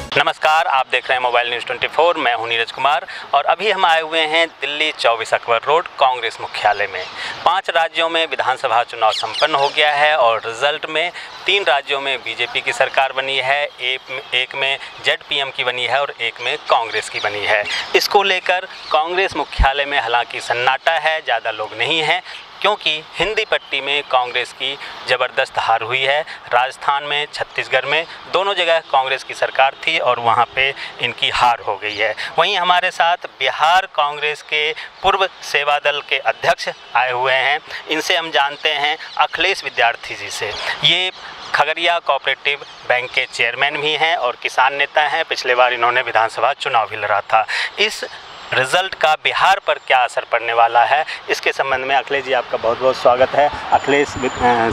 नमस्कार, आप देख रहे हैं मोबाइल न्यूज़ 24। मैं हूं नीरज कुमार और अभी हम आए हुए हैं दिल्ली 24 अकबर रोड कांग्रेस मुख्यालय में। 5 राज्यों में विधानसभा चुनाव संपन्न हो गया है और रिजल्ट में 3 राज्यों में बीजेपी की सरकार बनी है, एक में जेडपीएम की बनी है और एक में कांग्रेस की बनी है। इसको लेकर कांग्रेस मुख्यालय में हालांकि सन्नाटा है, ज़्यादा लोग नहीं हैं क्योंकि हिंदी पट्टी में कांग्रेस की ज़बरदस्त हार हुई है। राजस्थान में, छत्तीसगढ़ में, दोनों जगह कांग्रेस की सरकार थी और वहां पे इनकी हार हो गई है। वहीं हमारे साथ बिहार कांग्रेस के पूर्व सेवा दल के अध्यक्ष आए हुए हैं। इनसे हम जानते हैं अखिलेश विद्यार्थी जी से। ये खगड़िया कोऑपरेटिव बैंक के चेयरमैन भी हैं और किसान नेता हैं। पिछले बार इन्होंने विधानसभा चुनाव भी लड़ा था। इस रिज़ल्ट का बिहार पर क्या असर पड़ने वाला है, इसके संबंध में अखिलेश जी आपका बहुत बहुत स्वागत है। अखिलेश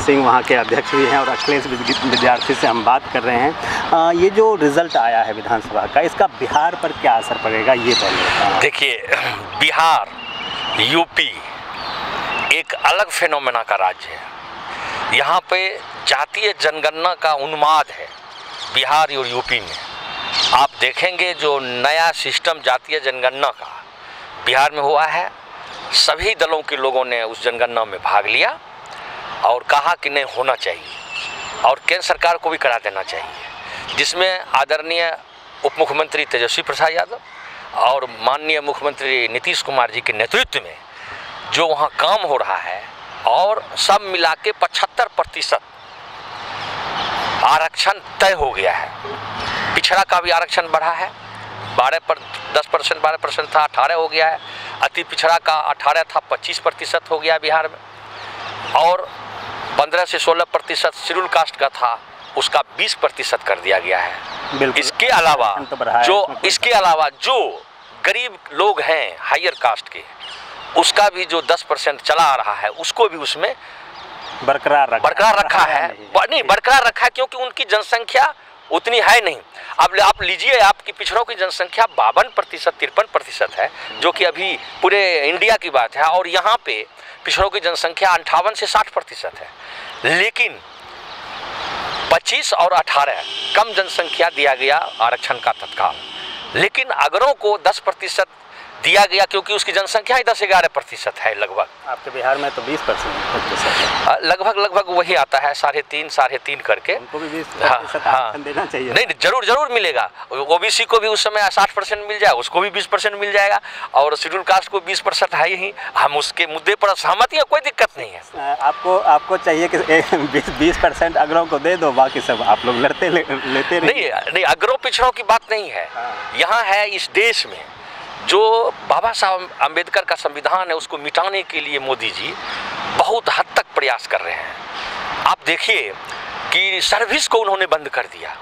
सिंह वहाँ के अध्यक्ष भी हैं और अखिलेश विद्यार्थी से हम बात कर रहे हैं। ये जो रिज़ल्ट आया है विधानसभा का, इसका बिहार पर क्या असर पड़ेगा, ये पहले देखिए, बिहार यूपी एक अलग फिनोमेना का राज्य है। यहाँ पे जातीय जनगणना का उन्माद है बिहार और यूपी में। आप देखेंगे जो नया सिस्टम जातीय जनगणना का बिहार में हुआ है, सभी दलों के लोगों ने उस जनगणना में भाग लिया और कहा कि नहीं होना चाहिए और केंद्र सरकार को भी करा देना चाहिए, जिसमें आदरणीय उप मुख्यमंत्री तेजस्वी प्रसाद यादव और माननीय मुख्यमंत्री नीतीश कुमार जी के नेतृत्व में जो वहाँ काम हो रहा है और सब मिला के 75% आरक्षण तय हो गया है। पिछड़ा का भी आरक्षण बढ़ा है, 10% 12% था, 18 हो गया है। अति पिछड़ा का 18 था, 25% हो गया बिहार में। और 15 से 16% शेड्यूल कास्ट का था, उसका 20% कर दिया गया है। इसके अलावा जो गरीब लोग हैं हायर कास्ट के, उसका भी जो 10% चला आ रहा है, उसको भी उसमें बरकरार रखा है। नहीं, बरकरार रखा है क्योंकि उनकी जनसंख्या उतनी है नहीं। अब आप लीजिए, आपकी पिछड़ों की जनसंख्या 52% 53% है, जो कि अभी पूरे इंडिया की बात है। और यहाँ पे पिछड़ों की जनसंख्या 58 से 60% है। लेकिन 25 और 18 कम जनसंख्या दिया गया आरक्षण का तत्काल। लेकिन अगरों को 10% दिया गया क्योंकि उसकी जनसंख्या ही 10-11% है लगभग। आपके बिहार में तो 20% है। लगभग वही आता है, 3.5 करके। उनको भी 20% देना चाहिए। नहीं, जरूर मिलेगा। ओबीसी को भी उस समय 60% मिल जाएगा, उसको भी 20% मिल जाएगा और शेड्यूल कास्ट को 20% है ही। हम उसके मुद्दे पर सहमत हैं, कोई दिक्कत नहीं है। आपको चाहिए कि 20% अगरों को दे दो, बाकी सब आप लोग लेते नहीं, अगरों पिछड़ों की बात नहीं है। यहाँ है इस देश में जो बाबा साहब अम्बेडकर का संविधान है, उसको मिटाने के लिए मोदी जी बहुत हद तक प्रयास कर रहे हैं। आप देखिए कि सर्विस को उन्होंने बंद कर दिया।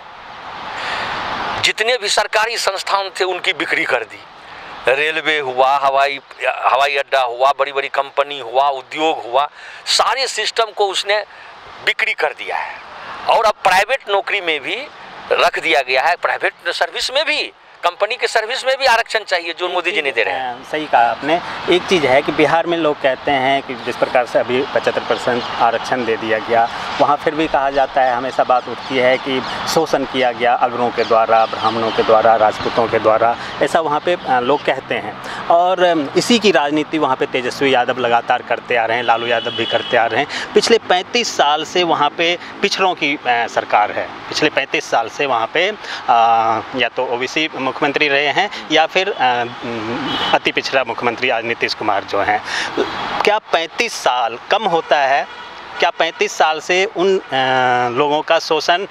जितने भी सरकारी संस्थान थे उनकी बिक्री कर दी। रेलवे हुआ, हवाई अड्डा हुआ, बड़ी बड़ी कंपनी हुआ, उद्योग हुआ, सारे सिस्टम को उसने बिक्री कर दिया है। और अब प्राइवेट नौकरी में भी रख दिया गया है। प्राइवेट सर्विस में भी, कंपनी के सर्विस में भी आरक्षण चाहिए, जो मोदी जी नहीं दे रहे हैं। सही कहा आपने। एक चीज़ है कि बिहार में लोग कहते हैं कि जिस प्रकार से अभी 75% आरक्षण दे दिया गया, वहाँ फिर भी कहा जाता है, हमेशा बात उठती है कि शोषण किया गया अगरों के द्वारा, ब्राह्मणों के द्वारा, राजपूतों के द्वारा, ऐसा वहाँ पे लोग कहते हैं। और इसी की राजनीति वहाँ पे तेजस्वी यादव लगातार करते आ रहे हैं, लालू यादव भी करते आ रहे हैं। पिछले 35 साल से वहाँ पे पिछड़ों की सरकार है। पिछले 35 साल से वहाँ पे या तो ओबीसी मुख्यमंत्री रहे हैं या फिर अति पिछड़ा मुख्यमंत्री आज नीतीश कुमार जो हैं। क्या 35 साल कम होता है? क्या 35 साल से उन लोगों का शोषण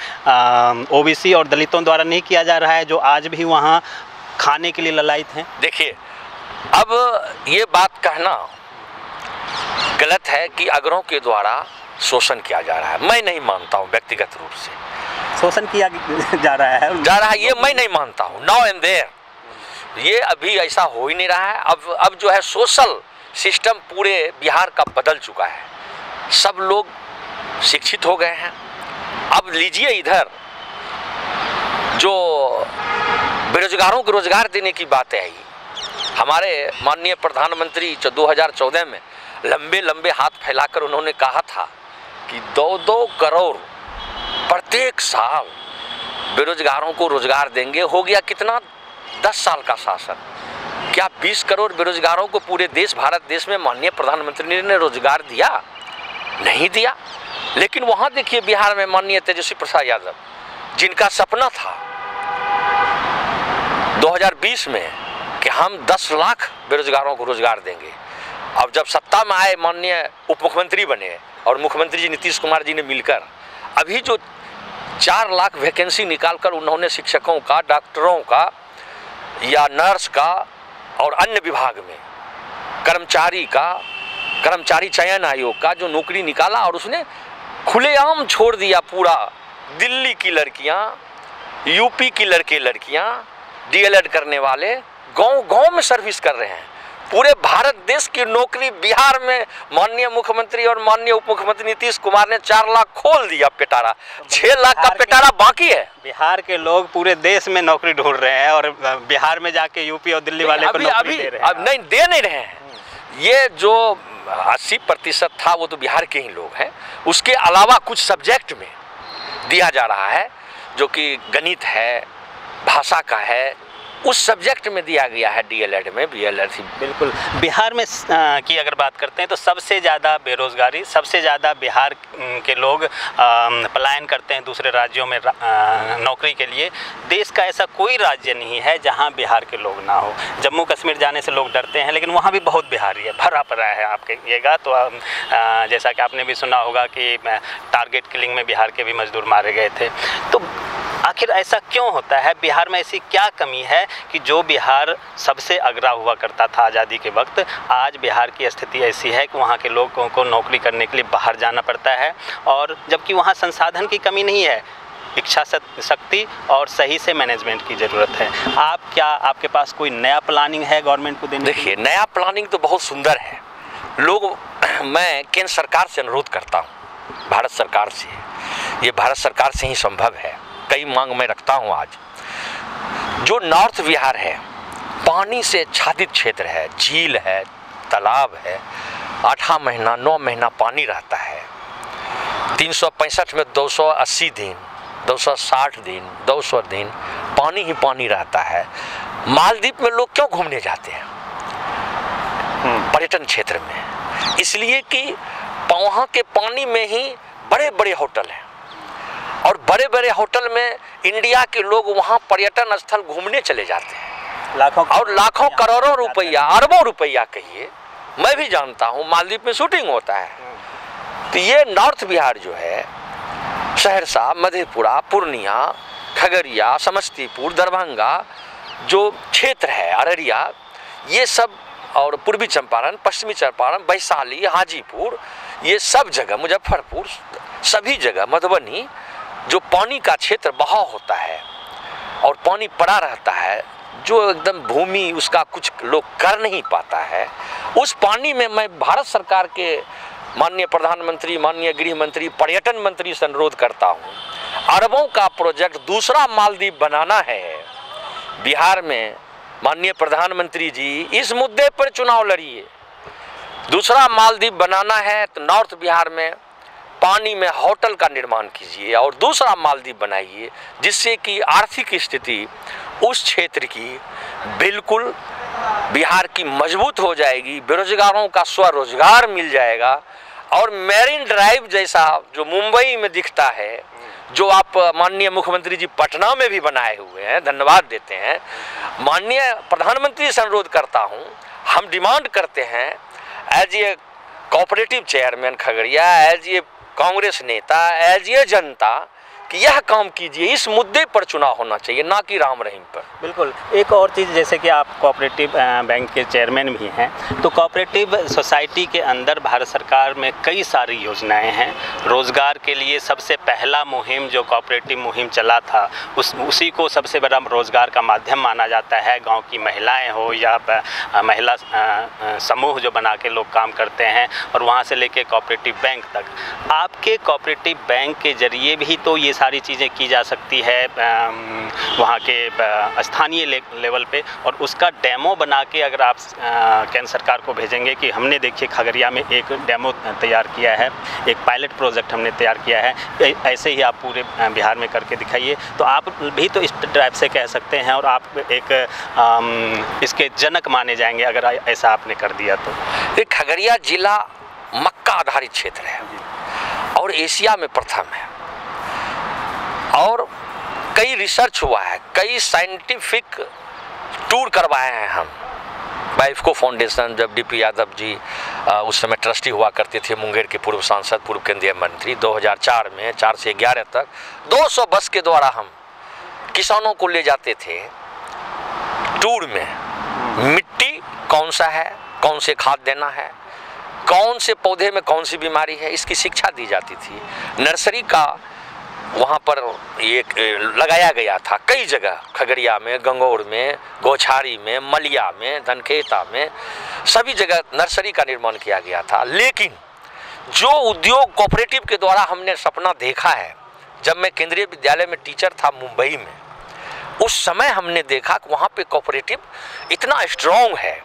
ओबीसी और दलितों द्वारा नहीं किया जा रहा है जो आज भी वहाँ खाने के लिए ललायित हैं? देखिए, अब ये बात कहना गलत है कि अगरों के द्वारा शोषण किया जा रहा है। मैं नहीं मानता हूँ व्यक्तिगत रूप से। शोषण किया जा रहा है ये मैं नहीं मानता हूँ। नाउ एंड देयर ये अभी ऐसा हो ही नहीं रहा है। अब जो है सोशल सिस्टम पूरे बिहार का बदल चुका है। सब लोग शिक्षित हो गए हैं। अब लीजिए, इधर जो बेरोजगारों को रोजगार देने की बात आई, हमारे माननीय प्रधानमंत्री 2014 में लंबे हाथ फैलाकर उन्होंने कहा था कि 2-2 करोड़ प्रत्येक साल बेरोजगारों को रोजगार देंगे। हो गया कितना, 10 साल का शासन। क्या 20 करोड़ बेरोजगारों को पूरे देश, भारत देश में माननीय प्रधानमंत्री ने रोजगार दिया? नहीं दिया। लेकिन वहां देखिए बिहार में माननीय तेजस्वी प्रसाद यादव, जिनका सपना था 2020 में कि हम 10 लाख बेरोजगारों को रोजगार देंगे, अब जब सत्ता में आए माननीय उप मुख्यमंत्री बने और मुख्यमंत्री जी नीतीश कुमार जी ने मिलकर अभी जो 4 लाख वैकेंसी निकालकर उन्होंने शिक्षकों का, डॉक्टरों का या नर्स का और अन्य विभाग में कर्मचारी चयन आयोग का जो नौकरी निकाला, और उसने खुलेआम छोड़ दिया पूरा। दिल्ली की लड़कियां, यूपी की लड़कियां डीएलएड करने वाले गांव में सर्विस कर रहे हैं। पूरे भारत देश की नौकरी बिहार में माननीय मुख्यमंत्री और माननीय उप मुख्यमंत्री नीतीश कुमार ने 4 लाख खोल दिया पिटारा। 6 लाख का पिटारा बाकी है। बिहार के लोग पूरे देश में नौकरी ढूंढ रहे हैं और बिहार में जाके यूपी और दिल्ली वाले को नौकरी दे रहे हैं। अब दे नहीं रहे हैं। ये जो 80% था वो तो बिहार के ही लोग हैं। उसके अलावा कुछ सब्जेक्ट में दिया जा रहा है, जो कि गणित है, भाषा का है, उस सब्जेक्ट में दिया गया है डीएलएड में, बीएलएड। बिल्कुल। बिहार में की अगर बात करते हैं तो सबसे ज़्यादा बेरोजगारी, सबसे ज़्यादा बिहार के लोग पलायन करते हैं दूसरे राज्यों में नौकरी के लिए। देश का ऐसा कोई राज्य नहीं है जहां बिहार के लोग ना हो। जम्मू कश्मीर जाने से लोग डरते हैं, लेकिन वहां भी बहुत बिहारी है, भरा पड़ा है। आप कहिएगा तो जैसा कि आपने भी सुना होगा कि टारगेट किलिंग में बिहार के भी मजदूर मारे गए थे। तो आखिर ऐसा क्यों होता है? बिहार में ऐसी क्या कमी है कि जो बिहार सबसे अग्रा हुआ करता था आज़ादी के वक्त, आज बिहार की स्थिति ऐसी है कि वहाँ के लोगों को नौकरी करने के लिए बाहर जाना पड़ता है, और जबकि वहाँ संसाधन की कमी नहीं है, इच्छा शक्ति और सही से मैनेजमेंट की ज़रूरत है। आपके पास कोई नया प्लानिंग है गवर्नमेंट को देने? देखिए, नया प्लानिंग तो बहुत सुंदर है। मैं केंद्र सरकार से अनुरोध करता हूँ, भारत सरकार से, ये भारत सरकार से ही संभव है। कई मांग मैं रखता हूं। आज जो नॉर्थ बिहार है, पानी से आच्छादित क्षेत्र है, झील है, तालाब है, 8 महीना 9 महीना पानी रहता है। 365 में 280 दिन, 260 दिन, 200 दिन पानी ही पानी रहता है। मालदीव में लोग क्यों घूमने जाते हैं? पर्यटन क्षेत्र में, इसलिए कि वहाँ के पानी में ही बड़े बड़े होटल हैं, और बड़े बड़े होटल में इंडिया के लोग वहाँ पर्यटन स्थल घूमने चले जाते हैं। लाखों करोड़ों रुपया, अरबों रुपया कहिए, मैं भी जानता हूँ, मालदीव में शूटिंग होता है। तो ये नॉर्थ बिहार जो है, सहरसा, मधेपुरा, पूर्णिया, खगड़िया, समस्तीपुर, दरभंगा जो क्षेत्र है, अररिया, ये सब, और पूर्वी चंपारण, पश्चिमी चंपारण, वैशाली, हाजीपुर, ये सब जगह, मुजफ्फरपुर, सभी जगह, मधुबनी, जो पानी का क्षेत्र बहाव होता है और पानी पड़ा रहता है, जो एकदम भूमि उसका कुछ लोग कर नहीं पाता है, उस पानी में मैं भारत सरकार के माननीय प्रधानमंत्री, माननीय गृह मंत्री, पर्यटन मंत्री से अनुरोध करता हूँ, अरबों का प्रोजेक्ट दूसरा मालदीव बनाना है बिहार में। माननीय प्रधानमंत्री जी, इस मुद्दे पर चुनाव लड़िए। दूसरा मालदीव बनाना है तो नॉर्थ बिहार में पानी में होटल का निर्माण कीजिए और दूसरा मालदीव बनाइए, जिससे कि आर्थिक स्थिति उस क्षेत्र की बिल्कुल बिहार की मजबूत हो जाएगी, बेरोजगारों का स्वरोजगार मिल जाएगा। और मैरीन ड्राइव जैसा जो मुंबई में दिखता है, जो आप माननीय मुख्यमंत्री जी पटना में भी बनाए हुए हैं, धन्यवाद देते हैं। माननीय प्रधानमंत्री से अनुरोध करता हूं, हम डिमांड करते हैं as a cooperative chairman Khagaria, as a Congress नेता, एज ए जनता, कि यह काम कीजिए, इस मुद्दे पर चुनाव होना चाहिए, ना कि राम रहीम पर। बिल्कुल। एक और चीज़, जैसे कि आप कोऑपरेटिव बैंक के चेयरमैन भी हैं, तो कोऑपरेटिव सोसाइटी के अंदर भारत सरकार में कई सारी योजनाएं हैं। रोज़गार के लिए सबसे पहला मुहिम जो कोऑपरेटिव मुहिम चला था, उसी को सबसे बड़ा रोज़गार का माध्यम माना जाता है। गांव की महिलाएं हो या महिला समूह जो बना के लोग काम करते हैं, और वहाँ से लेके कोऑपरेटिव बैंक तक। आपके कोऑपरेटिव बैंक के जरिए भी तो ये सारी चीज़ें की जा सकती है वहाँ के स्थानीय लेवल पे, और उसका डेमो बना के अगर आप केंद्र सरकार को भेजेंगे कि हमने देखिए खगड़िया में एक डेमो तैयार किया है, एक पायलट प्रोजेक्ट हमने तैयार किया है, ऐसे ही आप पूरे बिहार में करके दिखाइए, तो आप भी तो इस टाइप से कह सकते हैं और आप एक इसके जनक माने जाएंगे अगर ऐसा आपने कर दिया तो। ये खगड़िया जिला मक्का आधारित क्षेत्र है और एशिया में प्रथम है, और कई रिसर्च हुआ है, कई साइंटिफिक टूर करवाए हैं हम। बाइफको फाउंडेशन, जब डीपी यादव जी उस समय ट्रस्टी हुआ करते थे, मुंगेर के पूर्व सांसद, पूर्व केंद्रीय मंत्री, 2004 में 4 से 11 तक 200 बस के द्वारा हम किसानों को ले जाते थे टूर में। मिट्टी कौन सा है, कौन से खाद देना है, कौन से पौधे में कौन सी बीमारी है, इसकी शिक्षा दी जाती थी। नर्सरी का वहाँ पर एक लगाया गया था कई जगह, खगड़िया में, गंगौर में, गोछारी में, मलिया में, धनखेता में, सभी जगह नर्सरी का निर्माण किया गया था। लेकिन जो उद्योग कोऑपरेटिव के द्वारा हमने सपना देखा है, जब मैं केंद्रीय विद्यालय में टीचर था मुंबई में, उस समय हमने देखा कि वहाँ पे कोऑपरेटिव इतना स्ट्रॉन्ग है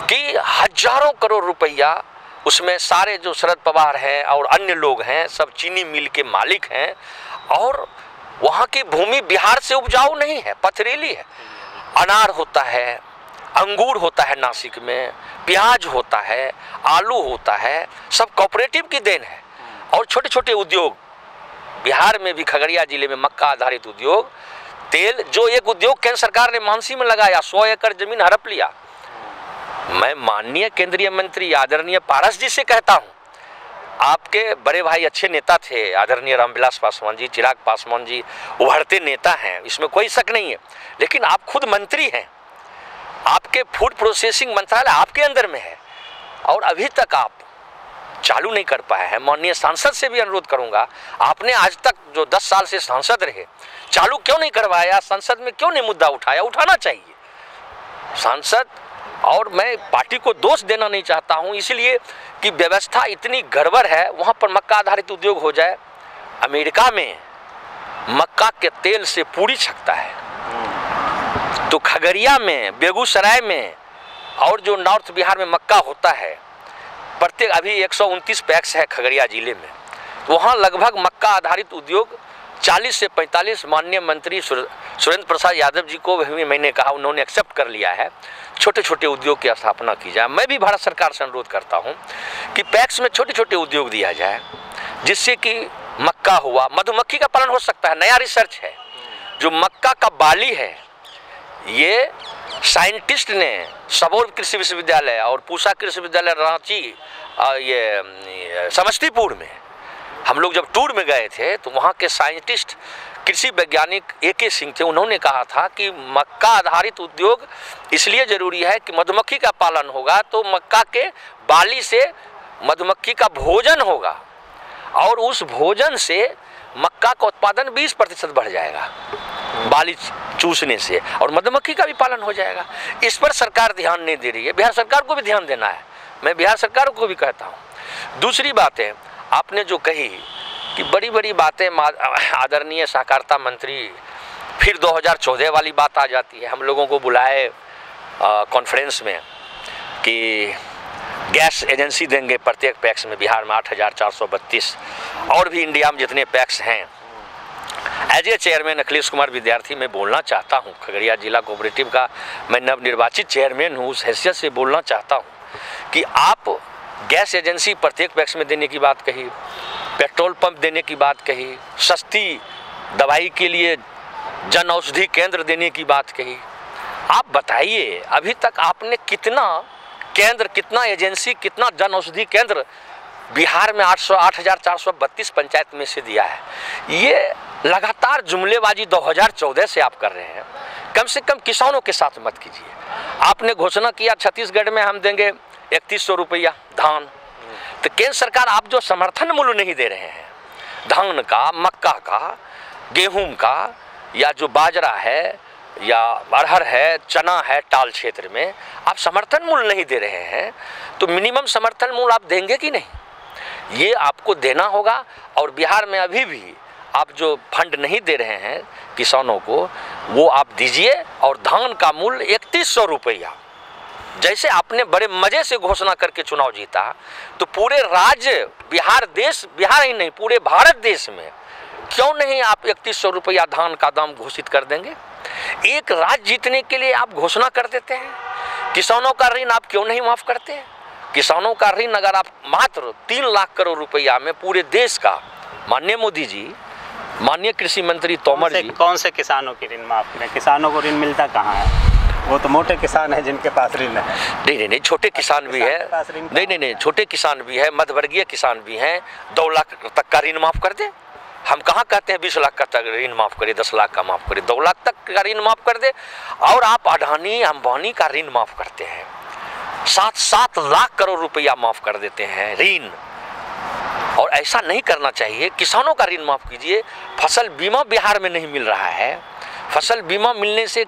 कि हजारों करोड़ रुपया उसमें, सारे जो शरद पवार हैं और अन्य लोग हैं सब चीनी मिल के मालिक हैं, और वहाँ की भूमि बिहार से उपजाऊ नहीं है, पथरीली है। अनार होता है, अंगूर होता है नासिक में, प्याज होता है, आलू होता है, सब कोऑपरेटिव की देन है। और छोटे छोटे उद्योग बिहार में भी, खगड़िया जिले में मक्का आधारित उद्योग, तेल, जो एक उद्योग केंद्र सरकार ने मानसी में लगाया, 100 एकड़ जमीन हड़प लिया। मैं माननीय केंद्रीय मंत्री आदरणीय पारस जी से कहता हूं, आपके बड़े भाई अच्छे नेता थे, आदरणीय रामविलास पासवान जी, चिराग पासवान जी उभरते नेता हैं, इसमें कोई शक नहीं है, लेकिन आप खुद मंत्री हैं, आपके फूड प्रोसेसिंग मंत्रालय आपके अंदर में है, और अभी तक आप चालू नहीं कर पाए हैं। माननीय सांसद से भी अनुरोध करूंगा, आपने आज तक जो 10 साल से सांसद रहे, चालू क्यों नहीं करवाया, संसद में क्यों नहीं मुद्दा उठाया? उठाना चाहिए सांसद। और मैं पार्टी को दोष देना नहीं चाहता हूं, इसलिए कि व्यवस्था इतनी गड़बड़ है, वहां पर मक्का आधारित उद्योग हो जाए। अमेरिका में मक्का के तेल से पूरी छकता है, तो खगड़िया में, बेगूसराय में और जो नॉर्थ बिहार में मक्का होता है, प्रत्येक अभी 129 पैक्स है खगड़िया जिले में, वहाँ लगभग मक्का आधारित उद्योग 40 से 45, माननीय मंत्री सुरेंद्र प्रसाद यादव जी को भी मैंने कहा, उन्होंने एक्सेप्ट कर लिया है, छोटे छोटे उद्योग की स्थापना की जाए। मैं भी भारत सरकार से अनुरोध करता हूं कि पैक्स में छोटे छोटे उद्योग दिया जाए, जिससे कि मक्का हुआ, मधुमक्खी का पालन हो सकता है। नया रिसर्च है, जो मक्का का बाली है, ये साइंटिस्ट ने सबौर कृषि विश्वविद्यालय और पूसा कृषि विश्वविद्यालय रांची, ये समस्तीपुर में, हम लोग जब टूर में गए थे तो वहाँ के साइंटिस्ट कृषि वैज्ञानिक AK सिंह थे, उन्होंने कहा था कि मक्का आधारित उद्योग इसलिए ज़रूरी है कि मधुमक्खी का पालन होगा तो मक्का के बाली से मधुमक्खी का भोजन होगा, और उस भोजन से मक्का का उत्पादन 20% बढ़ जाएगा बाली चूसने से, और मधुमक्खी का भी पालन हो जाएगा। इस पर सरकार ध्यान नहीं दे रही है, बिहार सरकार को भी ध्यान देना है, मैं बिहार सरकार को भी कहता हूँ। दूसरी बात है, आपने जो कही कि बड़ी बड़ी बातें, आदरणीय सहकारिता मंत्री, फिर 2014 वाली बात आ जाती है। हम लोगों को बुलाए कॉन्फ्रेंस में कि गैस एजेंसी देंगे प्रत्येक पैक्स में, बिहार में 8432 और भी इंडिया में जितने पैक्स हैं। As a chairman Akhilesh Kumar Vidyarthi मैं बोलना चाहता हूँ, खगड़िया जिला कोऑपरेटिव का मैं नवनिर्वाचित चेयरमैन हूँ, उस हैसियत से बोलना चाहता हूँ कि आप गैस एजेंसी प्रत्येक पैक्स में देने की बात कही, पेट्रोल पंप देने की बात कही, सस्ती दवाई के लिए जन औषधि केंद्र देने की बात कही। आप बताइए अभी तक आपने कितना केंद्र, कितना एजेंसी, कितना जन औषधि केंद्र बिहार में 8,432 पंचायत में से दिया है? ये लगातार जुमलेबाजी 2014 से आप कर रहे हैं। कम से कम किसानों के साथ मत कीजिए। आपने घोषणा किया छत्तीसगढ़ में हम देंगे 3100 रुपया धान, तो केंद्र सरकार आप जो समर्थन मूल्य नहीं दे रहे हैं धान का, मक्का का, गेहूं का, या जो बाजरा है या अरहर है, चना है, टाल क्षेत्र में आप समर्थन मूल्य नहीं दे रहे हैं, तो मिनिमम समर्थन मूल्य आप देंगे कि नहीं? ये आपको देना होगा। और बिहार में अभी भी आप जो फंड नहीं दे रहे हैं किसानों को, वो आप दीजिए। और धान का मूल्य 3100 रुपया, जैसे आपने बड़े मजे से घोषणा करके चुनाव जीता, तो पूरे राज्य बिहार ही नहीं पूरे भारत देश में क्यों नहीं आप 3100 रुपया धान का दाम घोषित कर देंगे? एक राज्य जीतने के लिए आप घोषणा कर देते हैं। किसानों का ऋण आप क्यों नहीं माफ करते हैं? किसानों का ऋण अगर आप मात्र 3 लाख करोड़ रुपया में पूरे देश का, माननीय मोदी जी, माननीय कृषि मंत्री तोमर जी, कौन से किसानों की ऋण माफ करें? किसानों को ऋण मिलता कहाँ है? वो तो मोटे किसान हैं जिनके पास ऋण है। नहीं, छोटे किसान भी है। नहीं, छोटे किसान भी है, मध्यवर्गीय किसान भी हैं। 2 लाख तक का ऋण माफ कर दे। हम कहाँ कहते हैं 20 लाख का तक ऋण माफ करे, 10 लाख का माफ करे, 2 लाख तक का ऋण माफ कर दे। और आप अडानी अंबानी का ऋण माफ करते हैं, 7 लाख करोड़ रुपया माफ कर देते हैं ऋण। और ऐसा नहीं करना चाहिए। किसानों का ऋण माफ कीजिए। फसल बीमा बिहार में नहीं मिल रहा है। फसल बीमा मिलने से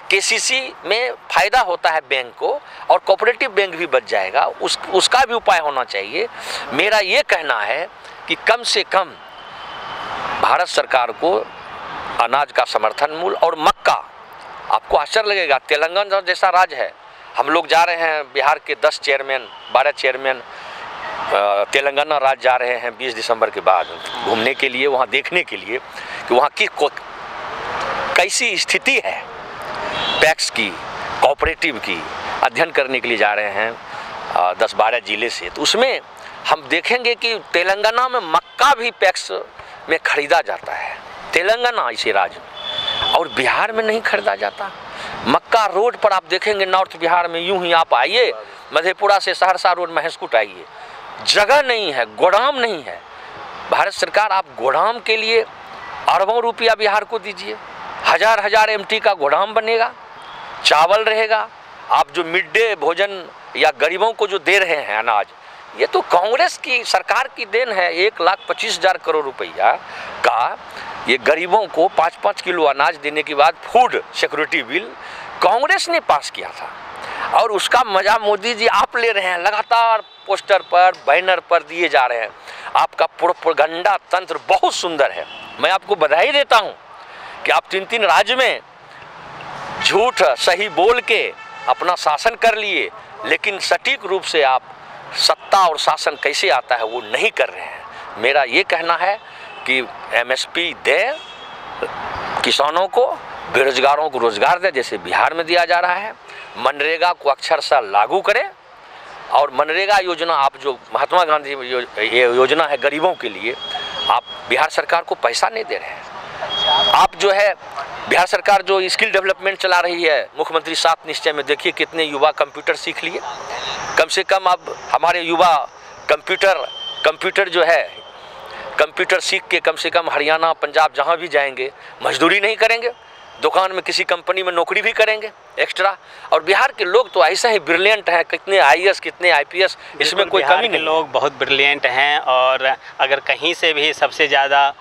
केसीसी में फायदा होता है बैंक को, और कोऑपरेटिव बैंक भी बच जाएगा। उसका भी उपाय होना चाहिए। मेरा ये कहना है कि कम से कम भारत सरकार को अनाज का समर्थन मूल्य और मक्का, आपको आश्चर्य लगेगा, तेलंगाना जैसा राज्य है, हम लोग जा रहे हैं, बिहार के 10 चेयरमैन 12 चेयरमैन तेलंगाना राज्य जा रहे हैं 20 दिसंबर के बाद घूमने के लिए, वहाँ देखने के लिए कि वहाँ की कैसी स्थिति है पैक्स की, कोऑपरेटिव की, अध्ययन करने के लिए जा रहे हैं 10-12 जिले से। तो उसमें हम देखेंगे कि तेलंगाना में मक्का भी पैक्स में खरीदा जाता है, तेलंगाना इसी राज्य में, और बिहार में नहीं खरीदा जाता। मक्का रोड पर आप देखेंगे नॉर्थ बिहार में, यूं ही आप आइए मधेपुरा से सहरसा रोड महेशकूट आइए, जगह नहीं है, गोदाम नहीं है। भारत सरकार, आप गोदाम के लिए अरबों रुपया बिहार को दीजिए, हजार एमटी का गोदाम बनेगा, चावल रहेगा। आप जो मिड डे भोजन या गरीबों को जो दे रहे हैं अनाज, ये तो कांग्रेस की सरकार की देन है। 1,25,000 करोड़ रुपया का ये गरीबों को 5-5 किलो अनाज देने के बाद फूड सिक्योरिटी बिल कांग्रेस ने पास किया था, और उसका मजा मोदी जी आप ले रहे हैं। लगातार पोस्टर पर, बैनर पर दिए जा रहे हैं। आपका प्रोपेगेंडा तंत्र बहुत सुंदर है। मैं आपको बधाई देता हूं कि आप 3 राज्य में झूठ सही बोल के अपना शासन कर लिए, लेकिन सटीक रूप से आप सत्ता और शासन कैसे आता है वो नहीं कर रहे हैं। मेरा ये कहना है कि एमएसपी दे, किसानों को, बेरोजगारों को रोजगार दे, जैसे बिहार में दिया जा रहा है। मनरेगा को अक्षरशः लागू करें, और मनरेगा योजना, आप जो महात्मा गांधी ये योजना है गरीबों के लिए, आप बिहार सरकार को पैसा नहीं दे रहे हैं। आप जो है बिहार सरकार जो स्किल डेवलपमेंट चला रही है, मुख्यमंत्री 7 निश्चय में, देखिए कितने युवा कंप्यूटर सीख लिए। कम से कम अब हमारे युवा कंप्यूटर जो है, कंप्यूटर सीख के कम से कम हरियाणा, पंजाब जहाँ भी जाएंगे मजदूरी नहीं करेंगे, दुकान में किसी कंपनी में नौकरी भी करेंगे एक्स्ट्रा। और बिहार के लोग तो ऐसे ही ब्रिलियंट हैं, कितने आईएएस, कितने आईपीएस, इसमें कोई कमी नहीं। लोग बहुत ब्रिलियंट हैं, और अगर कहीं से भी सबसे ज़्यादा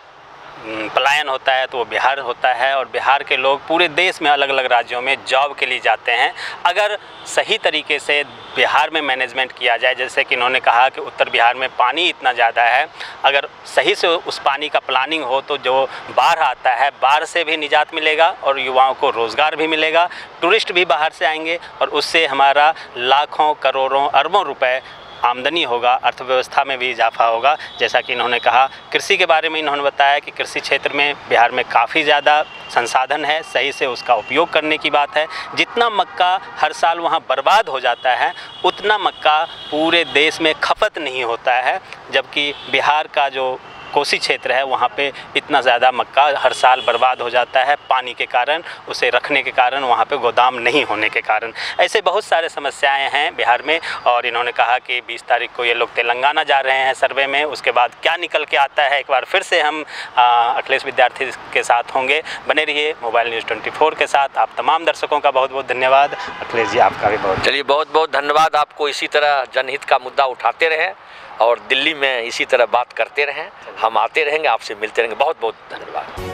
पलायन होता है तो वो बिहार होता है। और बिहार के लोग पूरे देश में अलग अलग राज्यों में जॉब के लिए जाते हैं। अगर सही तरीके से बिहार में मैनेजमेंट किया जाए, जैसे कि इन्होंने कहा कि उत्तर बिहार में पानी इतना ज़्यादा है, अगर सही से उस पानी का प्लानिंग हो तो जो बाढ़ आता है, बाढ़ से भी निजात मिलेगा और युवाओं को रोज़गार भी मिलेगा, टूरिस्ट भी बाहर से आएंगे, और उससे हमारा लाखों, करोड़ों, अरबों रुपए आमदनी होगा, अर्थव्यवस्था में भी इजाफा होगा। जैसा कि इन्होंने कहा, कृषि के बारे में इन्होंने बताया कि कृषि क्षेत्र में बिहार में काफ़ी ज़्यादा संसाधन है, सही से उसका उपयोग करने की बात है। जितना मक्का हर साल वहाँ बर्बाद हो जाता है, उतना मक्का पूरे देश में खपत नहीं होता है, जबकि बिहार का जो कोसी क्षेत्र है वहाँ पे इतना ज़्यादा मक्का हर साल बर्बाद हो जाता है पानी के कारण, उसे रखने के कारण, वहाँ पे गोदाम नहीं होने के कारण। ऐसे बहुत सारे समस्याएं हैं बिहार में। और इन्होंने कहा कि 20 तारीख को ये लोग तेलंगाना जा रहे हैं सर्वे में, उसके बाद क्या निकल के आता है एक बार फिर से हम अखिलेश विद्यार्थी के साथ होंगे। बने रहिए मोबाइल न्यूज़ 24 के साथ। आप तमाम दर्शकों का बहुत बहुत धन्यवाद। अखिलेश जी आपका भी बहुत, चलिए बहुत बहुत धन्यवाद आपको। इसी तरह जनहित का मुद्दा उठाते रहें और दिल्ली में इसी तरह बात करते रहें। हम आते रहेंगे, आपसे मिलते रहेंगे। बहुत बहुत धन्यवाद।